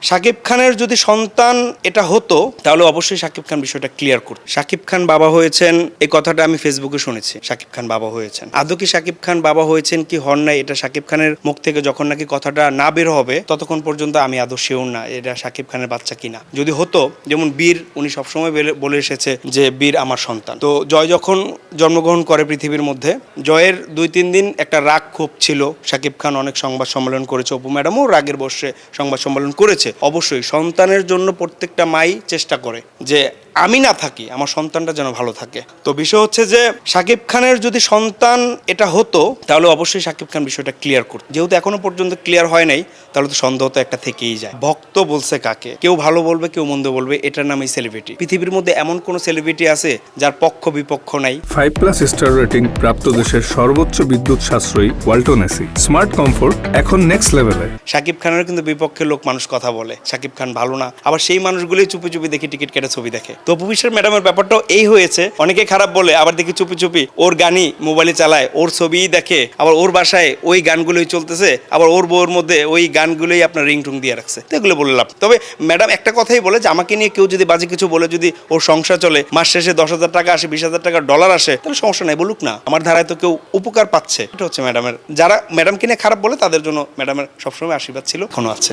শাকিব খানের যদি সন্তান এটা হতো তাহলে অবশ্যই শাকিব খান বিষয়টা ক্লিয়ার করত। শাকিব খান বাবা হয়েছেন এই কথাটা আমি ফেসবুকে শুনেছি। শাকিব খান বাবা হয়েছেন, আদৌ কি শাকিব খান বাবা হয়েছেন কি হন নাই এটা শাকিব খানের মুখ থেকে যখন নাকি কথাটা না বের হবে ততক্ষণ পর্যন্ত আমি আদৌ শিওর না এটা শাকিব খানের বাচ্চা কিনা। যদি হতো, যেমন বীর, উনি সবসময় বলে এসেছে যে বীর আমার সন্তান। তো জয় যখন জন্মগ্রহণ করে পৃথিবীর মধ্যে, জয়ের 2-3 দিন একটা রাগ ক্ষোভ ছিল। শাকিব খান অনেক সংবাদ সম্মেলন করেছে, অপু ম্যাডামও রাগের বসে সংবাদ সম্মেলন করেছে। অবশ্যই সন্তানের জন্য প্রত্যেকটা মাই চেষ্টা করে যে আমি না থাকি আমার সন্তানটা যেন ভালো থাকে। তো বিষয় হচ্ছে যে শাকিব খানের যদি সন্তান এটা হতো তাহলে অবশ্যই শাকিব খান বিষয়টা ক্লিয়ার করত। যেহেতু এখনো পর্যন্ত ক্লিয়ার হয় নাই তাহলে তো সন্দেহ তো একটা থেকেই যায়। ভক্ত বলছে কাকে, কেউ ভালো বলবে কেউ মন্দ বলবে, এটার নামই সেলিব্রিটি। পৃথিবীর মধ্যে এমন কোন সেলিব্রিটি আছে যার পক্ষ বিপক্ষ নাই? 5+ স্টার রেটিং প্রাপ্ত দেশের সর্বোচ্চ বিদ্যুৎ সাশ্রয়ী ওয়ালটন এসি স্মার্ট কমফোর্ট এখন নেক্সট লেভেলে। শাকিব খানের কিন্তু বিপক্ষে লোক মানুষ কথা বলে শাকিব খান ভালো না, আবার সেই মানুষগুলোই চুপি চুপি দেখি টিকিট কেটে ছবি দেখে। তো অপু বিশ্বাস ম্যাডামের ব্যাপারটাও এই হয়েছে, অনেকে খারাপ বলে আবার দেখি চুপি চুপি ওর গানই মোবাইলে চালায়, ওর ছবিই দেখে, আবার ওর বাসায় ওই গানগুলোই চলতেছে, আবার ওর বউর মধ্যে ওই গানগুলোই আপনার রিংটুং দিয়ে রাখছে। তো এগুলো বলে লাভ। তবে ম্যাডাম একটা কথাই বলে যে আমাকে নিয়ে কেউ যদি বাজে কিছু বলে, যদি ওর সংসার চলে, মাস শেষে 10,000 টাকা আসে, 20,000 টাকা ডলার আসে, তাহলে সমস্যা নাই, বলুক না। আমার ধারায় তো কেউ উপকার পাচ্ছে। এটা হচ্ছে ম্যাডামের, যারা ম্যাডামকে নিয়ে খারাপ বলে তাদের জন্য ম্যাডামের সবসময় আশীর্বাদ ছিল, এখনো আছে।